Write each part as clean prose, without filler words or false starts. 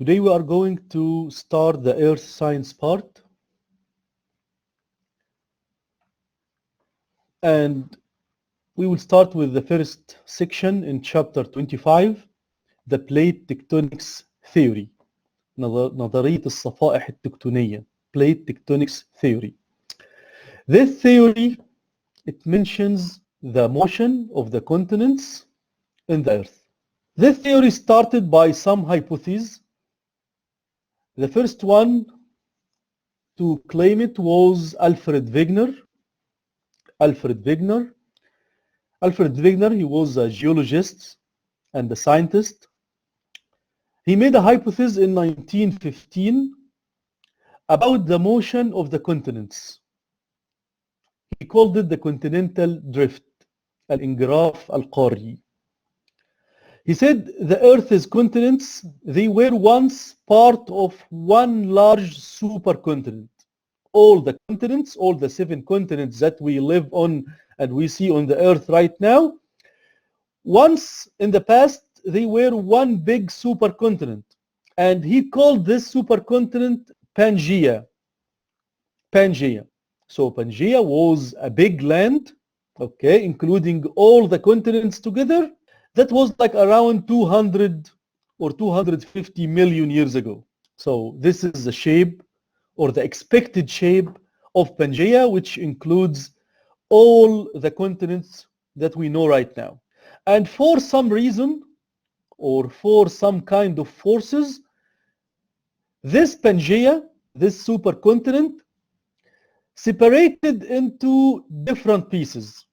Today we are going to start the earth science part. And we will start with the first section in chapter 25, the plate tectonics theory. نظرية الصفائح التكتونية, plate tectonics theory. This theory, it mentions the motion of the continents in the earth. This theory started by some hypotheses. The first one to claim it was Alfred Wegener. Alfred Wegener, he was a geologist and a scientist. He made a hypothesis in 1915 about the motion of the continents. He called it the continental drift, الانجراف القاري. He said the Earth's continents, they were once part of one large supercontinent. All the continents, all the 7 continents that we live on and we see on the Earth right now, once in the past, they were one big supercontinent. And he called this supercontinent Pangaea. Pangaea. So Pangaea was a big land, okay, including all the continents together. That was like around 200 or 250 million years ago. So this is the shape or the expected shape of Pangaea, which includes all the continents that we know right now. And for some reason, or for some kind of forces, this Pangaea, this supercontinent, separated into different pieces.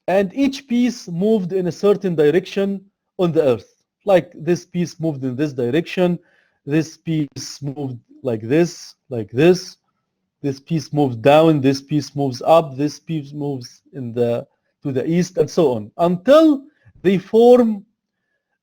And each piece moved in a certain direction on the Earth. Like this piece moved in this direction, this piece moved like this, this piece moves down, this piece moves up, this piece moves to the east, and so on, until they form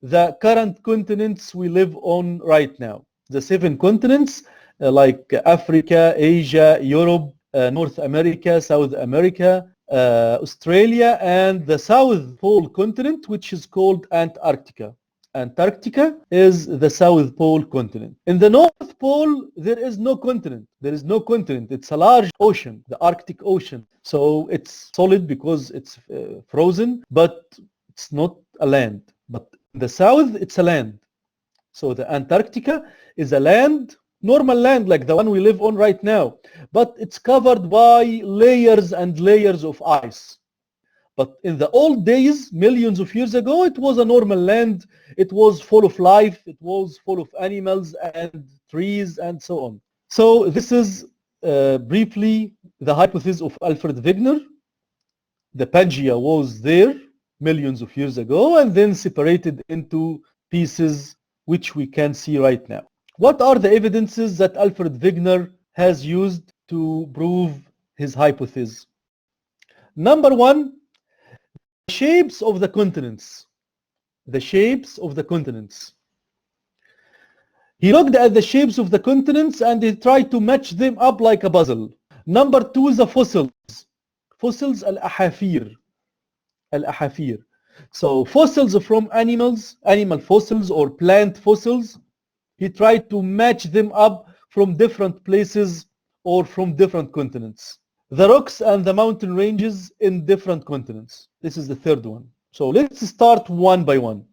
the current continents we live on right now. The 7 continents, like Africa, Asia, Europe, North America, South America, Australia, and the South Pole continent, which is called Antarctica. Antarctica is the South Pole continent. In the North Pole, there is no continent. There is no continent. It's a large ocean, the Arctic Ocean. So it's solid because it's frozen, but it's not a land. But in the south, it's a land. So the Antarctica is a land, normal land like the one we live on right now, but it's covered by layers and layers of ice. But in the old days, millions of years ago, it was a normal land. It was full of life. It was full of animals and trees and so on. So this is briefly the hypothesis of Alfred Wegener. The Pangaea was there millions of years ago and then separated into pieces which we can see right now. What are the evidences that Alfred Wegener has used to prove his hypothesis? Number one, the shapes of the continents. The shapes of the continents. He looked at the shapes of the continents and he tried to match them up like a puzzle. Number two, the fossils. Fossils al-ahafir. Al-ahafir. So fossils from animals, animal fossils or plant fossils, he tried to match them up from different places or from different continents. The rocks and the mountain ranges in different continents. This is the third one. So let's start one by one.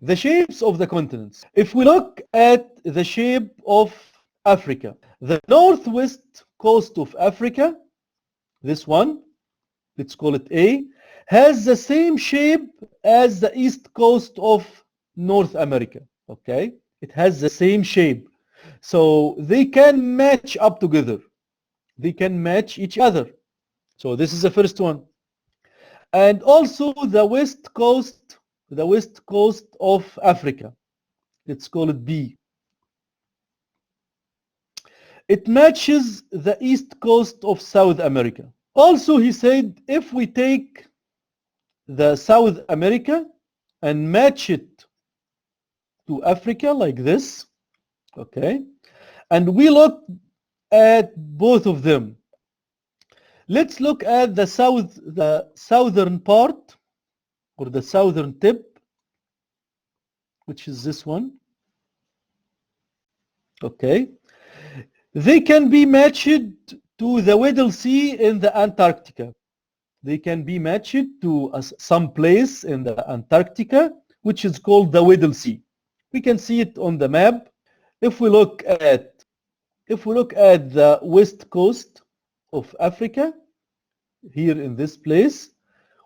The shapes of the continents. If we look at the shape of Africa, the northwest coast of Africa, this one, let's call it A, has the same shape as the east coast of North America, okay? It has the same shape. So they can match up together. They can match each other. So this is the first one. And also the west coast of Africa. Let's call it B. It matches the east coast of South America. Also, he said, if we take the South America and match it to Africa like this, okay, and we look at both of them. Let's look at the southern part or the southern tip, which is this one. Okay, they can be matched to the Weddell Sea in the Antarctica. They can be matched to some place in the Antarctica, which is called the Weddell Sea. We can see it on the map. If we look at the west coast of Africa, here in this place,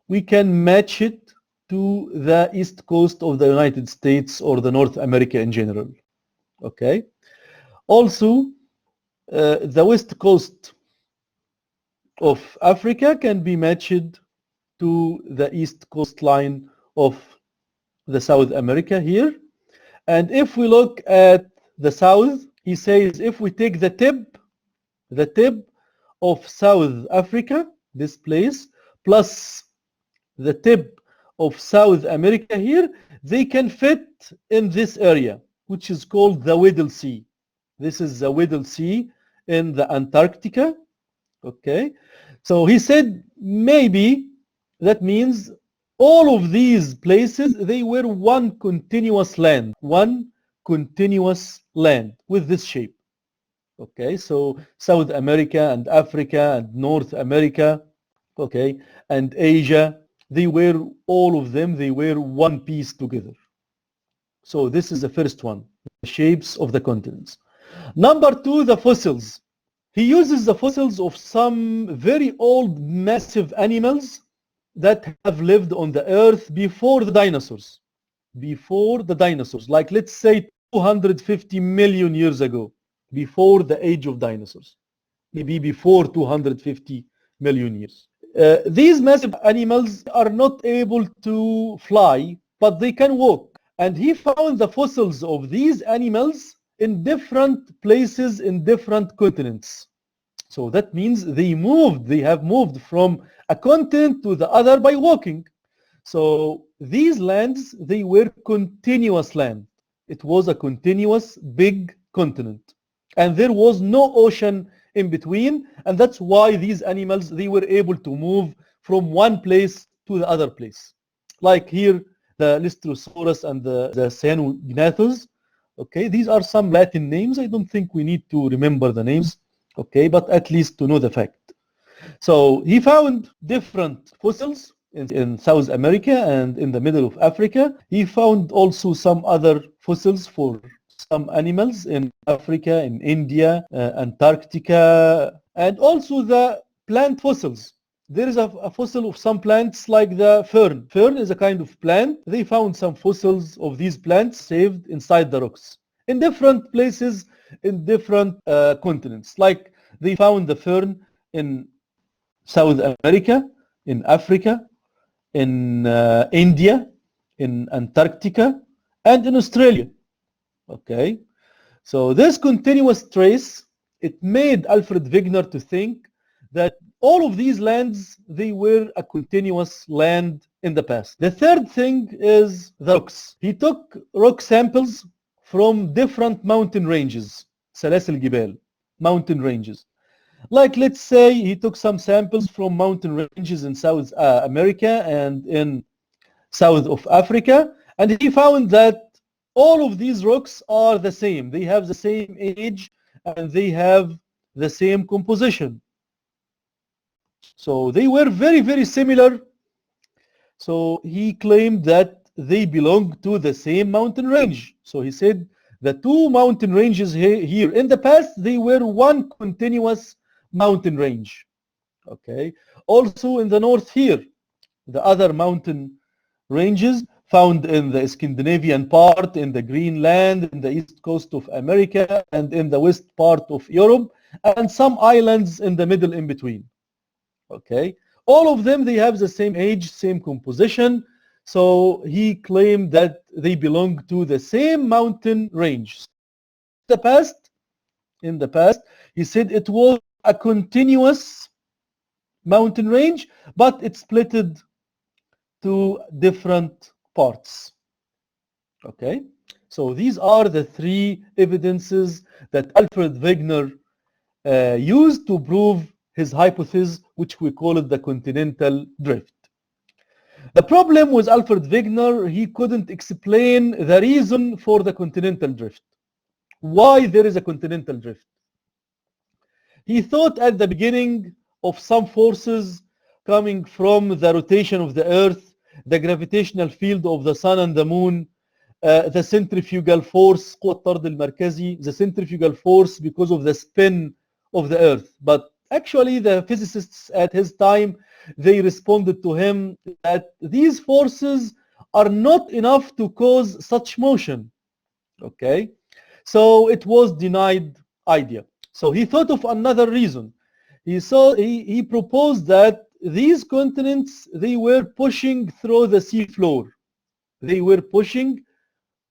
we can match it to the east coast of the United States or the North America in general. Okay. Also, the west coast of Africa can be matched to the east coastline of the South America here. And if we look at the south, he says if we take the tip of South Africa, this place, plus the tip of South America here, they can fit in this area, which is called the Weddell Sea. This is the Weddell Sea in the Antarctica. Okay, so he said maybe that means all of these places, they were one continuous land with this shape. Okay, so South America and Africa and North America, okay, and Asia, they were, all of them, they were one piece together. So this is the first one, the shapes of the continents. Number two, the fossils. He uses the fossils of some very old, massive animals that have lived on the earth before the dinosaurs. Like let's say 250 million years ago, before the age of dinosaurs, maybe before 250 million years. These massive animals are not able to fly, but they can walk. And he found the fossils of these animals in different places in different continents. So that means they have moved from a continent to the other by walking. So these lands, they were continuous land. It was a continuous big continent. And there was no ocean in between. And that's why these animals, they were able to move from one place to the other place. Like here, the Lystrosaurus and the Cyanognathus. Okay, these are some Latin names. I don't think we need to remember the names. Okay, but at least to know the fact. So he found different fossils in South America and in the middle of Africa. He found also some other fossils for some animals in Africa, in India, Antarctica, and also the plant fossils. There is a fossil of some plants like the fern. Fern is a kind of plant. They found some fossils of these plants saved inside the rocks in different places, in different continents. Like they found the fern in South America, in Africa, in India, in Antarctica, and in Australia. Okay, so this continuous trace, it made Alfred Wegener to think that all of these lands, they were a continuous land in the past. The third thing is the rocks. He took rock samples from different mountain ranges, سلاسل جبال, mountain ranges. Like let's say he took some samples from mountain ranges in South America and in south of Africa, and he found that all of these rocks are the same. They have the same age and they have the same composition. So they were very, very similar. So he claimed that they belong to the same mountain range. So he said the two mountain ranges here in the past, they were one continuous mountain range. Okay. Also in the north here, the other mountain ranges found in the Scandinavian part, in the Greenland, in the east coast of America, and in the west part of Europe, and some islands in the middle in between. Okay, all of them, they have the same age, same composition. So he claimed that they belong to the same mountain range. In the past, he said it was a continuous mountain range, but it splitted to different parts. Okay, so these are the three evidences that Alfred Wegener used to prove his hypothesis, which we call it the continental drift. The problem with Alfred Wegener, he couldn't explain the reason for the continental drift. why there is a continental drift. He thought at the beginning of some forces coming from the rotation of the Earth, the gravitational field of the Sun and the Moon, the centrifugal force, قوة الطرد المركزي, the centrifugal force because of the spin of the Earth. But actually the physicists at his time, they responded to him that these forces are not enough to cause such motion. Okay, so it was denied idea. So he thought of another reason. He proposed that these continents, they were pushing through the sea floor. They were pushing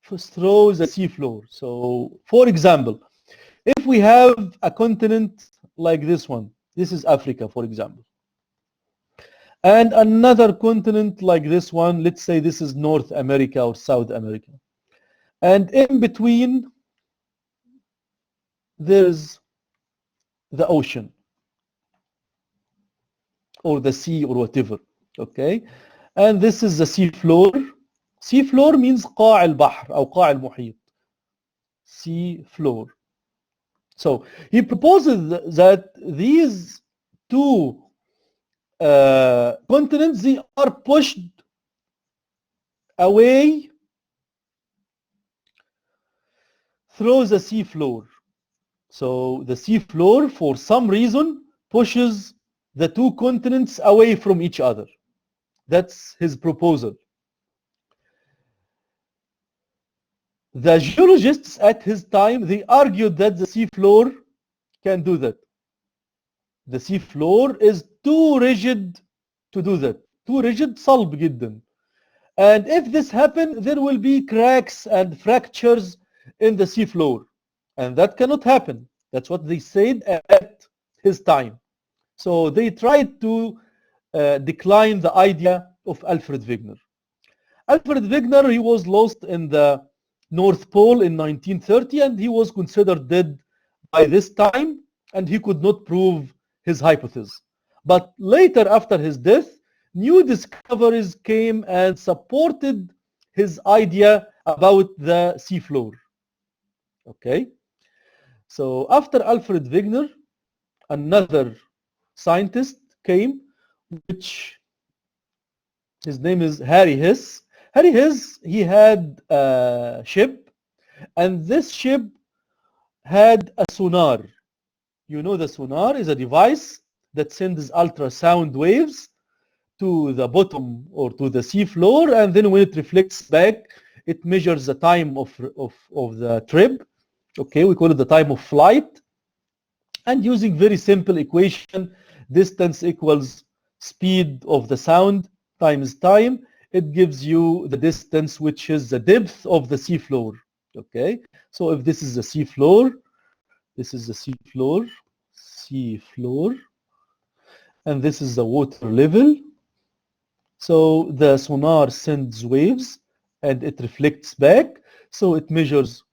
through the sea floor. So for example, if we have a continent like this one, this is Africa, for example, and another continent like this one, let's say this is North America or South America, and in between there's the ocean or the sea or whatever. Okay, and this is the sea floor. Sea floor means قاع البحر أو قاع المحيط. Sea floor. So he proposes that these two continents, they are pushed away through the sea floor. So the sea floor, for some reason, pushes the two continents away from each other. That's his proposal. The geologists at his time, they argued that the sea floor can do that. The sea floor is too rigid to do that. Too rigid, صلب جدا. And if this happens, there will be cracks and fractures in the sea floor. And that cannot happen. That's what they said at his time. So they tried to decline the idea of Alfred Wegener. Alfred Wegener, he was lost in the North Pole in 1930, and he was considered dead by this time, and he could not prove his hypothesis. But later, after his death, new discoveries came and supported his idea about the seafloor. Okay, so after Alfred Wegener, another scientist came, which his name is Harry Hess. Harry Hess, he had a ship, and this ship had a sonar. You know, the sonar is a device that sends ultrasound waves to the bottom or to the sea floor, and then when it reflects back, it measures the time of the trip. Okay, we call it the time of flight. And using very simple equation, distance equals speed of the sound times time, it gives you the distance, which is the depth of the sea floor. Okay, so if this is the sea floor, this is the sea floor, and this is the water level. So the sonar sends waves and it reflects back, so it measures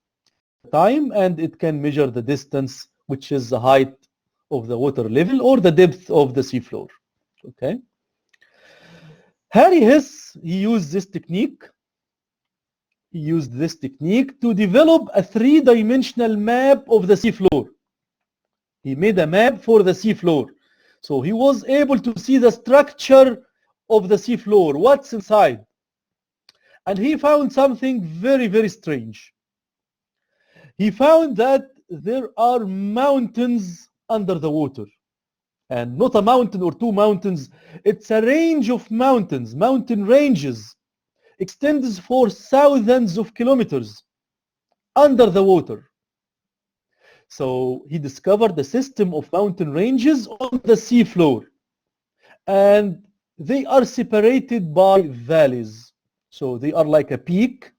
time and it can measure the distance, which is the height of the water level or the depth of the sea floor. Okay. Harry Hess, he used this technique. He used this technique to develop a three-dimensional map of the sea floor. He made a map for the sea floor. So he was able to see the structure of the sea floor, what's inside. And he found something very, very strange. He found that there are mountains under the water. And not a mountain or two mountains, it's a range of mountains, mountain ranges, extends for thousands of kilometers under the water. So he discovered the system of mountain ranges on the sea floor. And they are separated by valleys. So they are like a peak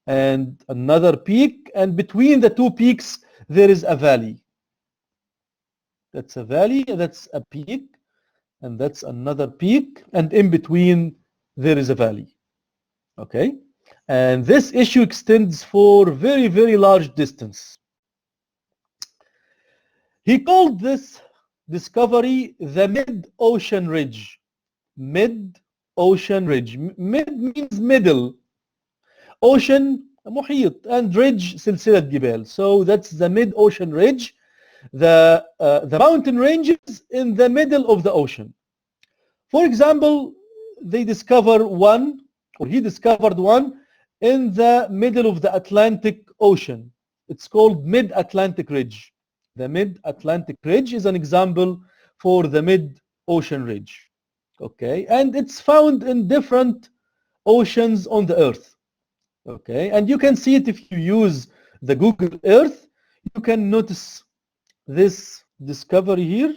and another peak, and between the two peaks there is a valley. That's a valley, that's a peak, and that's another peak, and in between there is a valley. Okay, and this issue extends for very, very large distance. He called this discovery the mid-ocean ridge. Mid-ocean ridge. Mid means middle. Ocean محيط, and ridge سلسلة جبال. So that's the mid-ocean ridge. The mountain ranges in the middle of the ocean. For example, they discover one, or he discovered one, in the middle of the Atlantic Ocean. It's called Mid-Atlantic Ridge. The Mid-Atlantic Ridge is an example for the mid-ocean ridge. Okay, and it's found in different oceans on the Earth. Okay, and you can see it if you use the Google Earth. You can notice this discovery here.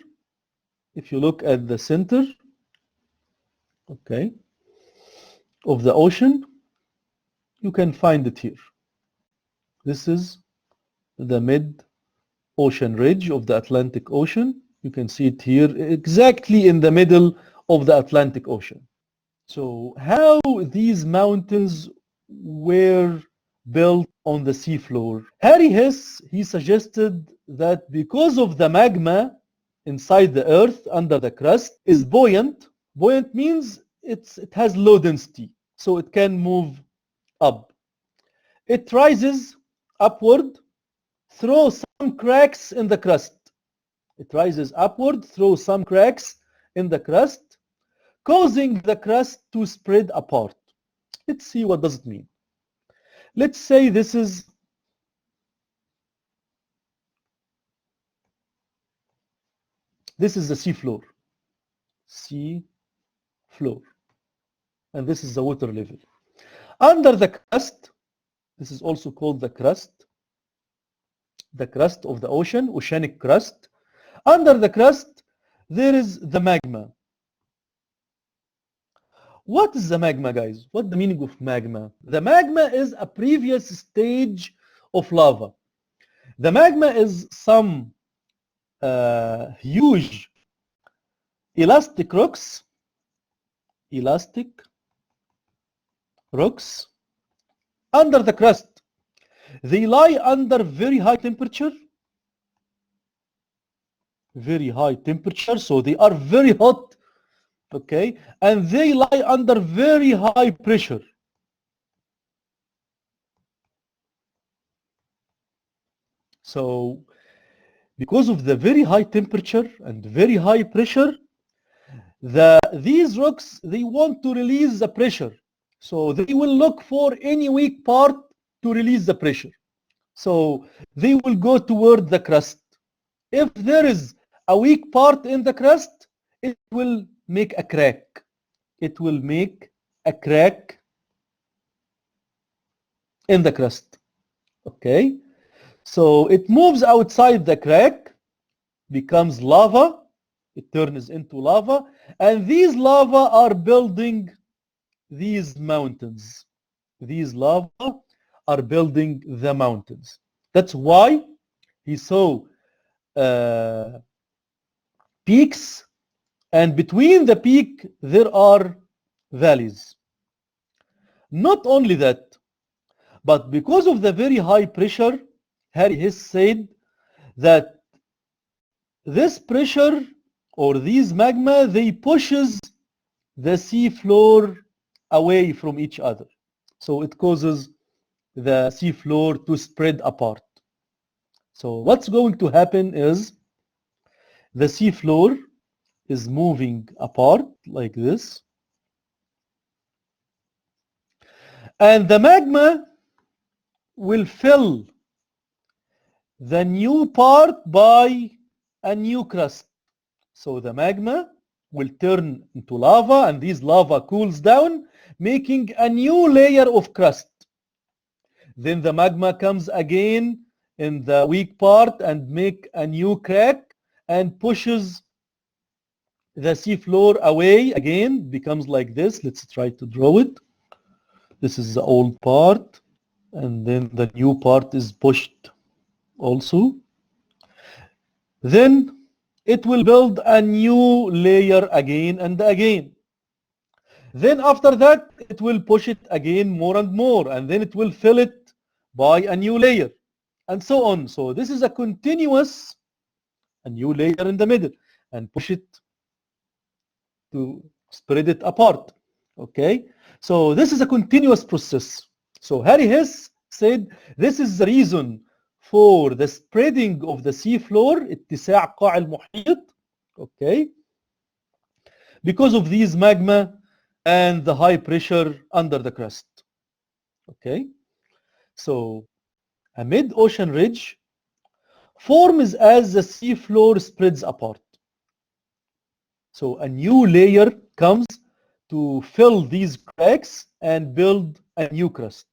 If you look at the center, okay, of the ocean, you can find it here. This is the mid-ocean ridge of the Atlantic Ocean. You can see it here exactly in the middle of the Atlantic Ocean. So how these mountains were built on the seafloor? Harry Hess, he suggested that because of the magma inside the earth under the crust is buoyant. Buoyant means it has low density, so it can move up. It rises upward through some cracks in the crust. It rises upward through some cracks in the crust, causing the crust to spread apart. Let's see what does it mean. Let's say this is the seafloor. Sea floor. And this is the water level. Under the crust, this is also called the crust of the ocean, oceanic crust. Under the crust, there is the magma. What is the magma, guys? What's the meaning of magma? The magma is a previous stage of lava. The magma is some huge elastic rocks under the crust. They lie under very high temperature, so they are very hot, okay, and they lie under very high pressure. So because of the very high temperature and very high pressure, these rocks, they want to release the pressure. So they will look for any weak part to release the pressure. So they will go toward the crust. If there is a weak part in the crust, it will make a crack. It will make a crack in the crust. Okay? So it moves outside the crack, becomes lava, it turns into lava, and these lava are building these mountains. These lava are building the mountains. That's why he saw peaks, and between the peak there are valleys. Not only that, but because of the very high pressure, Harry Hess said that this pressure or these magma, they pushes the sea floor away from each other. So it causes the sea floor to spread apart. So what's going to happen is the sea floor is moving apart like this. And the magma will fill the new part by a new crust. So the magma will turn into lava, and this lava cools down, making a new layer of crust. Then the magma comes again in the weak part and make a new crack and pushes the sea floor away again, becomes like this. Let's try to draw it. This is the old part, and then the new part is pushed also. Then it will build a new layer again and again. Then after that, it will push it again more and more, and then it will fill it by a new layer, and so on. So this is a continuous, a new layer in the middle, and push it to spread it apart. Okay, so this is a continuous process. So Harry Hess said this is the reason for the spreading of the sea floor, اتساع قاع المحيط, okay, because of these magma and the high pressure under the crust. Okay, so a mid-ocean ridge forms as the sea floor spreads apart. So a new layer comes to fill these cracks and build a new crust.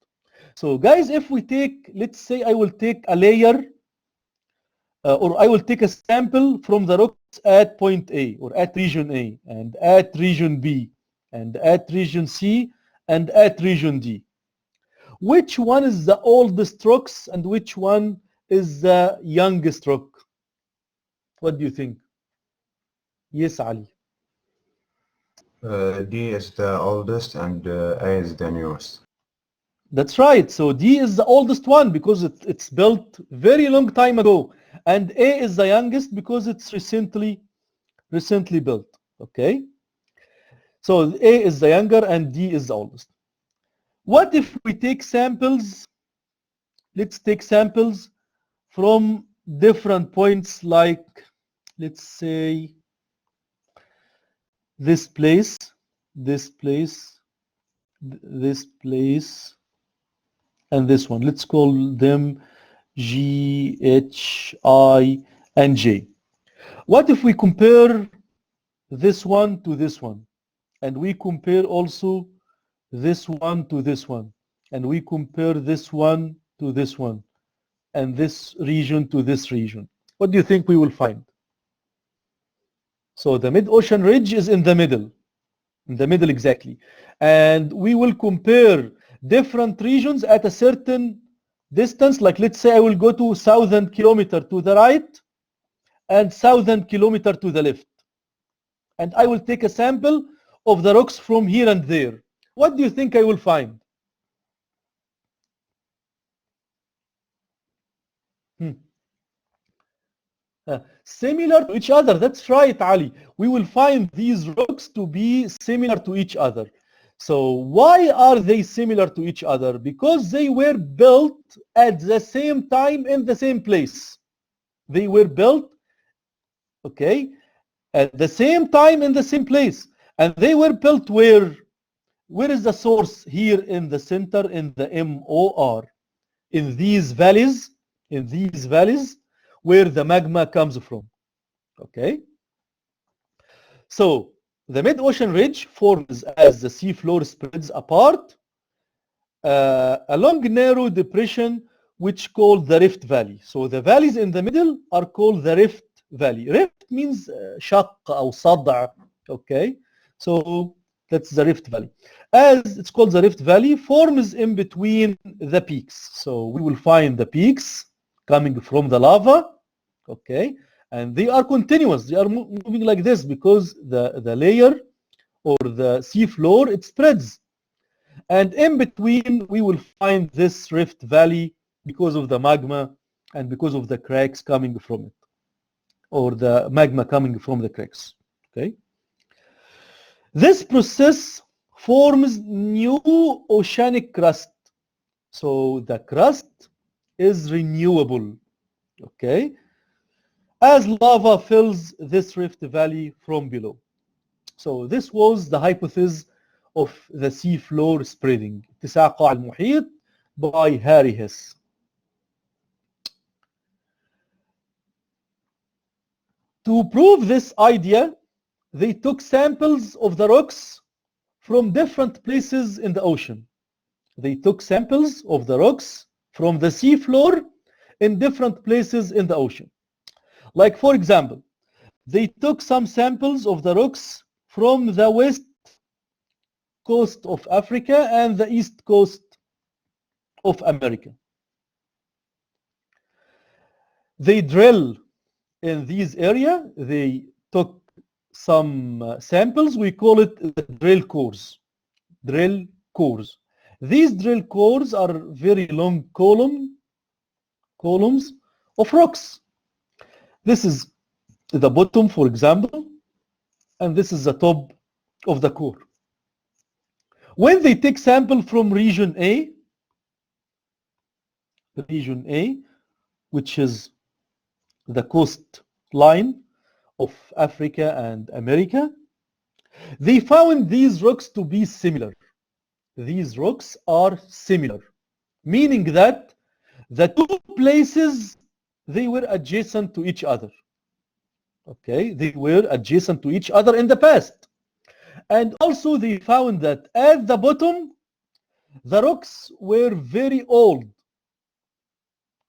So guys, if we take, let's say I will take a layer or I will take a sample from the rocks at point A or at region A and at region B and at region C and at region D. Which one is the oldest rocks and which one is the youngest rock? What do you think? Yes, Ali. D is the oldest and A is the newest. That's right. So D is the oldest one because it's built very long time ago. And A is the youngest because it's recently built. Okay. So A is the younger and D is the oldest. What if we take samples? Let's take samples from different points like, let's say, this place, this place, this place, and this one. Let's call them G, H, I, and J. What if we compare this one to this one? And we compare also this one to this one. And we compare this one to this one. And this region to this region. What do you think we will find? So the mid-ocean ridge is in the middle exactly. And we will compare different regions at a certain distance. Like let's say I will go to 1,000 kilometer to the right and 1,000 kilometer to the left. And I will take a sample of the rocks from here and there. What do you think I will find? Similar to each other. That's right, Ali. We will find these rocks to be similar to each other. So why are they similar to each other? Because they were built at the same time in the same place. They were built, okay, at the same time in the same place. And they were built where? Where is the source? Here in the center, in the MOR. In these valleys, where the magma comes from. Okay? So the mid-ocean ridge forms as the seafloor spreads apart along a narrow depression which called the Rift Valley. So the valleys in the middle are called the Rift Valley. Rift means شق أو صدع. Okay? So that's the Rift Valley. As it's called the Rift Valley, forms in between the peaks. So we will find the peaks coming from the lava, okay, and they are continuous. They are moving like this because the layer or the sea floor, it spreads. And in between, we will find this Rift Valley because of the magma and because of the cracks coming from it, or the magma coming from the cracks, okay? This process forms new oceanic crust. So the crust is renewable, okay, as lava fills this Rift Valley from below. So this was the hypothesis of the sea floor spreading, اتساع قاع المحيط, by Harry Hess. To prove this idea, they took samples of the rocks from different places in the ocean. They took samples of the rocks from the sea floor in different places in the ocean. Like, for example, they took some samples of the rocks from the west coast of Africa and the east coast of America. They drill in these areas. They took some samples. We call it the drill cores. Drill cores. These drill cores are very long columns of rocks. This is the bottom, for example, and this is the top of the core. When they take sample from region A, region A, which is the coastline of Africa and America, they found these rocks to be similar. These rocks are similar, meaning that the two places, they were adjacent to each other. Okay, they were adjacent to each other in the past. And also they found that at the bottom, the rocks were very old.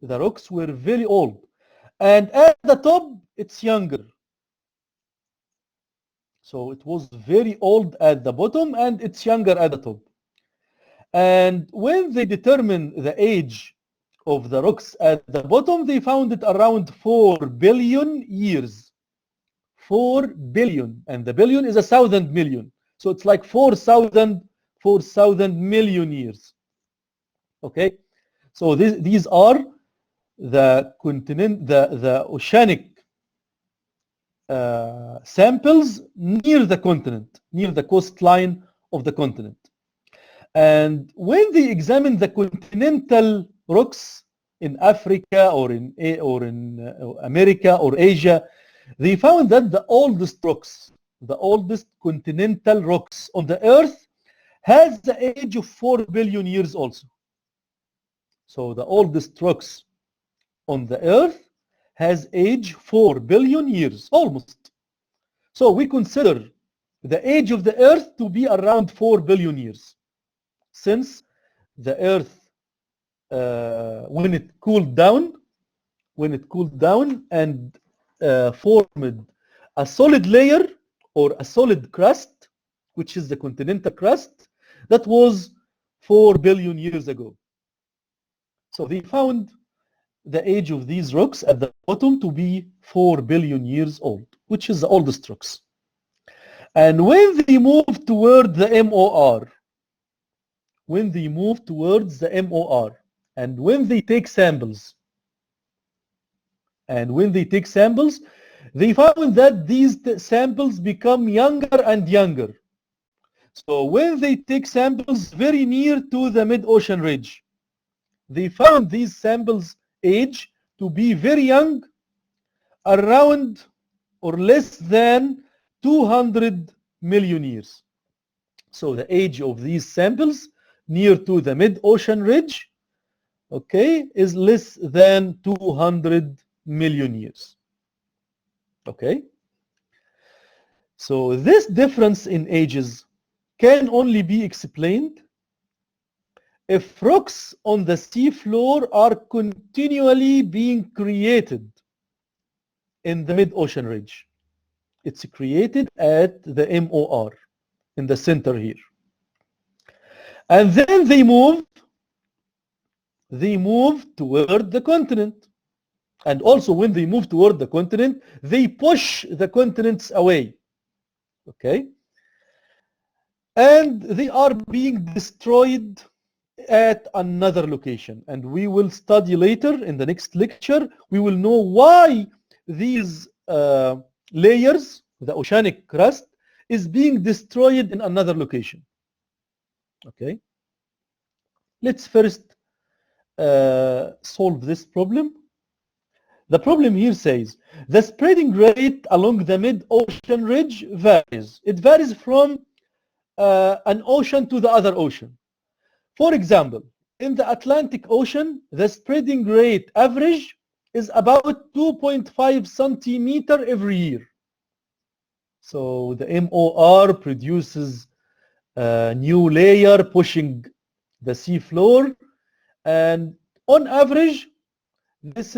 The rocks were very old. And at the top, it's younger. So it was very old at the bottom and it's younger at the top. And when they determined the age of the rocks at the bottom, they found it around 4 billion years. 4 billion. And the billion is 1,000 million. So it's like 4,000 million years. Okay? So these are the oceanic samples near the continent, near the coastline of the continent. And when they examined the continental rocks in Africa or in America or Asia, they found that the oldest rocks, the oldest continental rocks on the earth has the age of 4 billion years also. So the oldest rocks on the earth has age 4 billion years, almost. So we consider the age of the earth to be around 4 billion years, since the earth, when it cooled down and formed a solid layer or a solid crust, which is the continental crust, that was 4 billion years ago. So they found the age of these rocks at the bottom to be 4 billion years old, which is the oldest rocks. And when they move toward the MOR, and when they take samples, they found that these samples become younger and younger. So when they take samples very near to the mid-ocean ridge, they found these samples age to be very young, around or less than 200 million years. So the age of these samples near to the mid-ocean ridge, okay, is less than 200 million years. Okay? So this difference in ages can only be explained if rocks on the sea floor are continually being created in the mid-ocean ridge. It's created at the MOR in the center here. And then they move toward the continent. And also when they move toward the continent, they push the continents away. Okay? And they are being destroyed at another location. And we will study later in the next lecture, we will know why these layers, the oceanic crust, is being destroyed in another location. Okay? Let's first solve this problem. The problem here says the spreading rate along the mid-ocean ridge varies. It varies from an ocean to the other ocean. For example, in the Atlantic Ocean, the spreading rate average is about 2.5 centimeter every year. So the MOR produces a new layer pushing the sea floor, and on average, this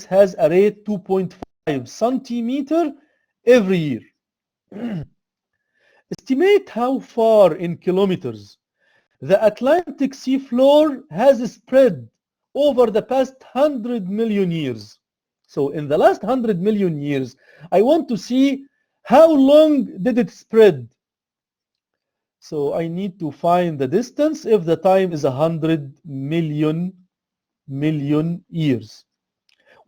has a rate 2.5 centimeter every year. Estimate how far in kilometers the Atlantic sea floor has spread over the past 100 million years. So in the last 100 million years, I want to see how long did it spread. So I need to find the distance if the time is 100 million years.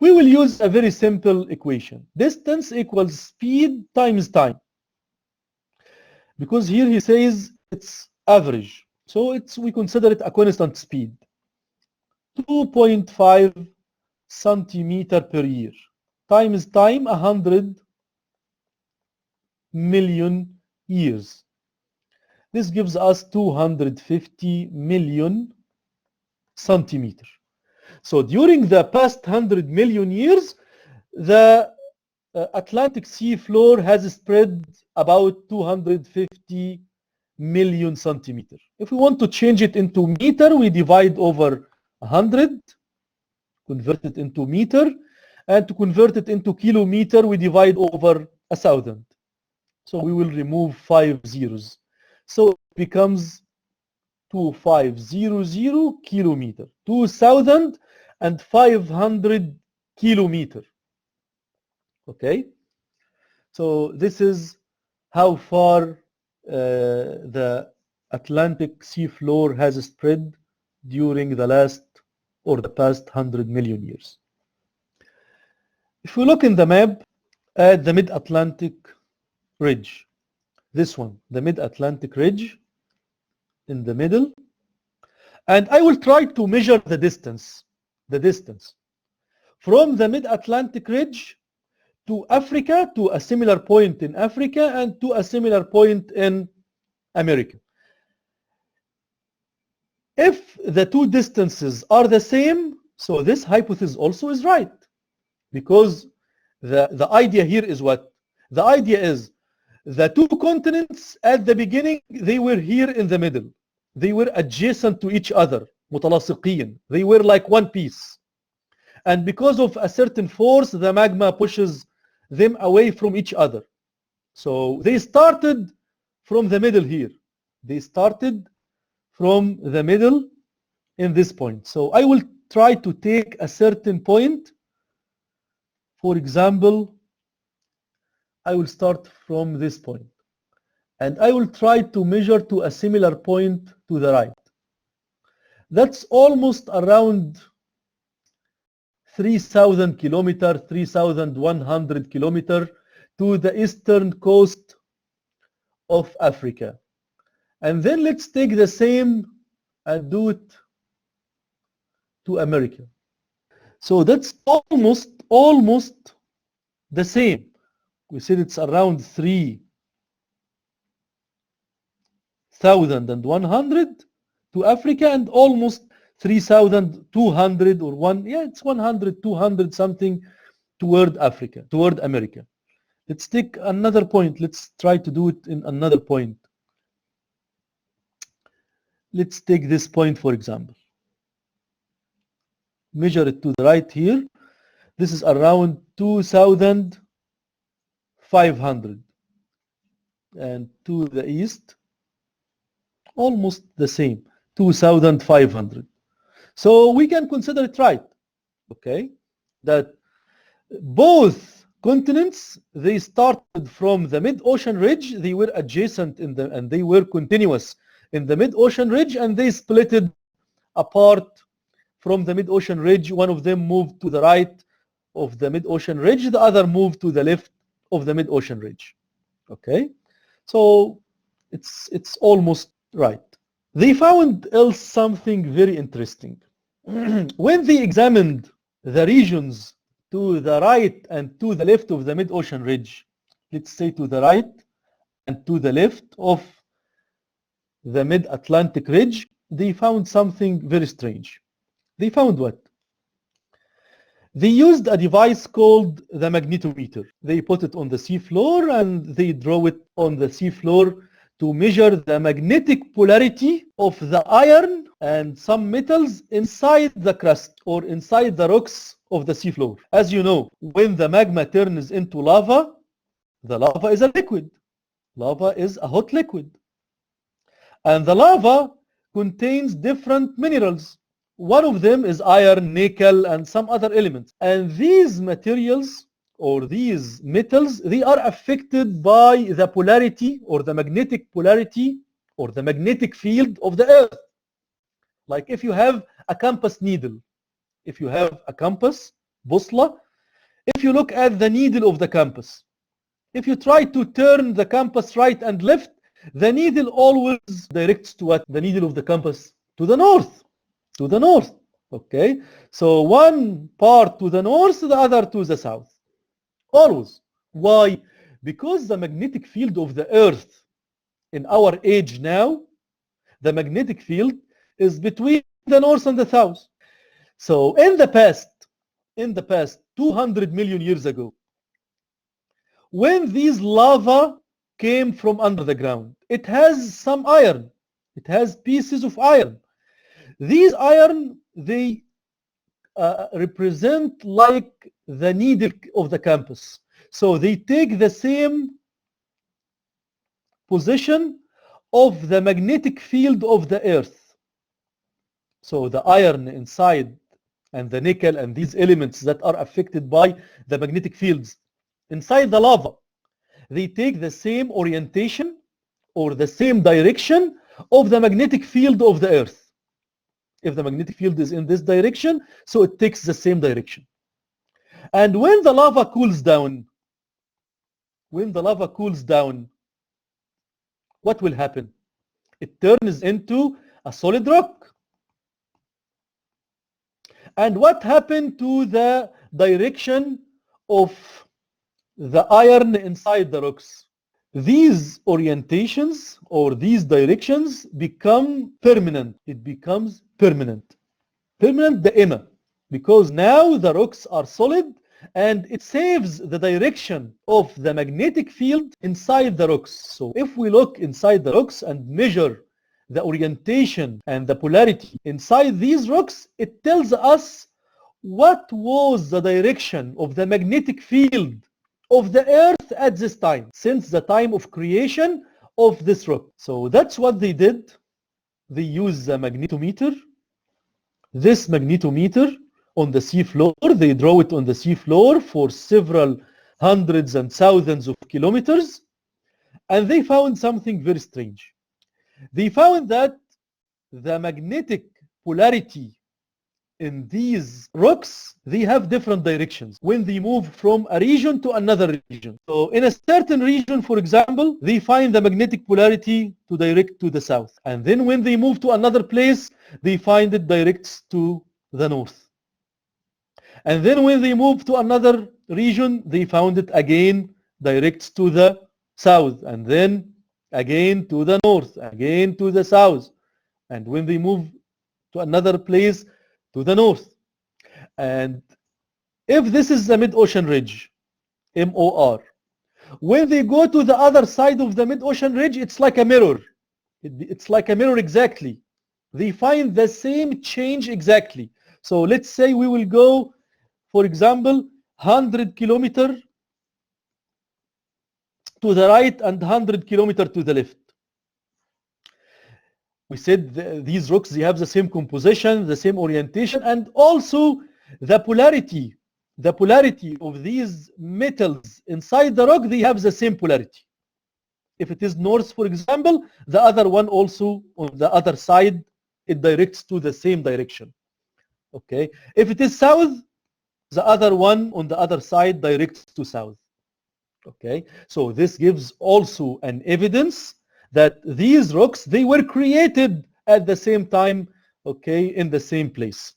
We will use a very simple equation. Distance equals speed times time. Because here he says it's average. So we consider it a constant speed. 2.5 centimeter per year times time 100 million years. This gives us 250 million centimeter. So during the past 100 million years, the Atlantic sea floor has spread about 250 million centimeter. If we want to change it into meter, we divide over 100, convert it into meter, and to convert it into kilometer, we divide over 1,000. So we will remove 5 zeros. So it becomes 2500 kilometer, 2,500 kilometer. Okay, so this is how far the Atlantic sea floor has spread during the last or the past 100 million years. If we look in the map at the mid-Atlantic ridge, this one, the mid-Atlantic ridge in the middle, and I will try to measure the distance from the mid-Atlantic ridge to Africa, to a similar point in Africa, and to a similar point in America. If the two distances are the same, so this hypothesis also is right, because the idea here is what? The idea is the two continents at the beginning, they were here in the middle. They were adjacent to each other, متلاصقين. They were like one piece. And because of a certain force, the magma pushes them away from each other. So they started from the middle here. They started from the middle in this point. So I will try to take a certain point. For example, I will start from this point. And I will try to measure to a similar point to the right. That's almost around 3,000 kilometer, 3,100 kilometer to the eastern coast of Africa. And then let's take the same and do it to America. So that's almost the same. We said it's around 3,100 to Africa and almost 3,200 or it's 100, 200 something toward Africa, toward America. Let's take another point. Let's try to do it in another point. Let's take this point, for example. Measure it to the right here. This is around 2,500. And to the east, almost the same, 2,500. So we can consider it right, okay, that both continents, they started from the mid-ocean ridge. They were adjacent and they were continuous in the mid-ocean ridge, and they splitted apart from the mid-ocean ridge. One of them moved to the right of the mid-ocean ridge, the other moved to the left of the mid-ocean ridge. Okay, so it's almost right. They found else something very interesting. When they examined the regions to the right and to the left of the mid-ocean ridge, let's say to the right and to the left of the mid-Atlantic ridge, they found something very strange. They found what? They used a device called the magnetometer. They put it on the seafloor and they draw it on the seafloor to measure the magnetic polarity of the iron and some metals inside the crust or inside the rocks of the seafloor. As you know, when the magma turns into lava, the lava is a liquid. Lava is a hot liquid. And the lava contains different minerals. One of them is iron, nickel, and some other elements. And these materials or these metals, they are affected by the polarity or the magnetic polarity or the magnetic field of the earth. Like if you have a compass needle, if you have a compass, بوصلة, if you look at the needle of the compass, if you try to turn the compass right and left, the needle always directs to what? The needle of the compass? To the north. To the north. Okay, so one part to the north, the other to the south. Always. Why? Because the magnetic field of the Earth in our age now, the magnetic field is between the north and the south. So in the past, 200 million years ago, when these lava came from under the ground, it has some iron. It has pieces of iron. These iron, they represent like the needle of the compass. So they take the same position of the magnetic field of the Earth. So the iron inside and the nickel and these elements that are affected by the magnetic fields inside the lava, they take the same orientation or the same direction of the magnetic field of the Earth. If the magnetic field is in this direction, so it takes the same direction. And when the lava cools down, what will happen? It turns into a solid rock. And what happened to the direction of the iron inside the rocks? These orientations or these directions become permanent. It becomes permanent. Permanent دائمة. Because now the rocks are solid and it saves the direction of the magnetic field inside the rocks. So if we look inside the rocks and measure the orientation and the polarity inside these rocks, it tells us what was the direction of the magnetic field of the Earth at this time, since the time of creation of this rock. So that's what they did. They used the magnetometer. This magnetometer on the sea floor, they draw it on the sea floor for several hundreds and thousands of kilometers, and they found something very strange. They found that the magnetic polarity in these rocks, they have different directions when they move from a region to another region. So in a certain region, for example, they find the magnetic polarity to direct to the south. And then when they move to another place, they find it directs to the north. And then when they move to another region, they found it again directs to the south. And then again to the north, again to the south. And when they move to another place, to the north. And if this is the mid-ocean ridge, MOR, when they go to the other side of the mid-ocean ridge, it's like a mirror. It's like a mirror exactly. They find the same change exactly. So let's say we will go, for example, 100 kilometer to the right and 100 kilometer to the left. We said these rocks, they have the same composition, the same orientation, and also the polarity of these metals inside the rock, they have the same polarity. If it is north, for example, the other one also on the other side, it directs to the same direction. Okay. If it is south, the other one on the other side directs to south. Okay. So this gives also an evidence that these rocks, they were created at the same time, okay, in the same place.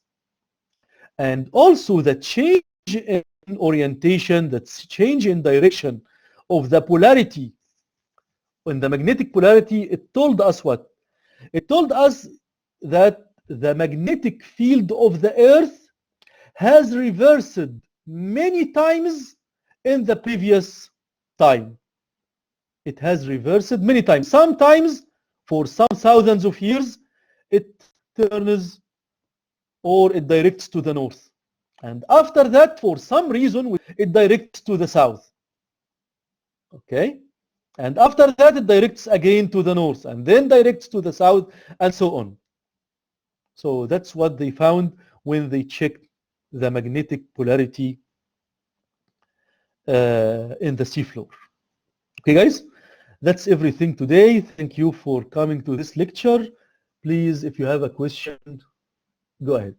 And also the change in orientation, the change in direction of the polarity, in the magnetic polarity, it told us what? It told us that the magnetic field of the Earth has reversed many times in the previous time. It has reversed many times. Sometimes, for some thousands of years, it turns or it directs to the north. And after that, for some reason, it directs to the south. Okay? And after that, it directs again to the north, and then directs to the south, and so on. So that's what they found when they checked the magnetic polarity in the seafloor. Okay, guys? That's everything today. Thank you for coming to this lecture. Please, if you have a question, go ahead.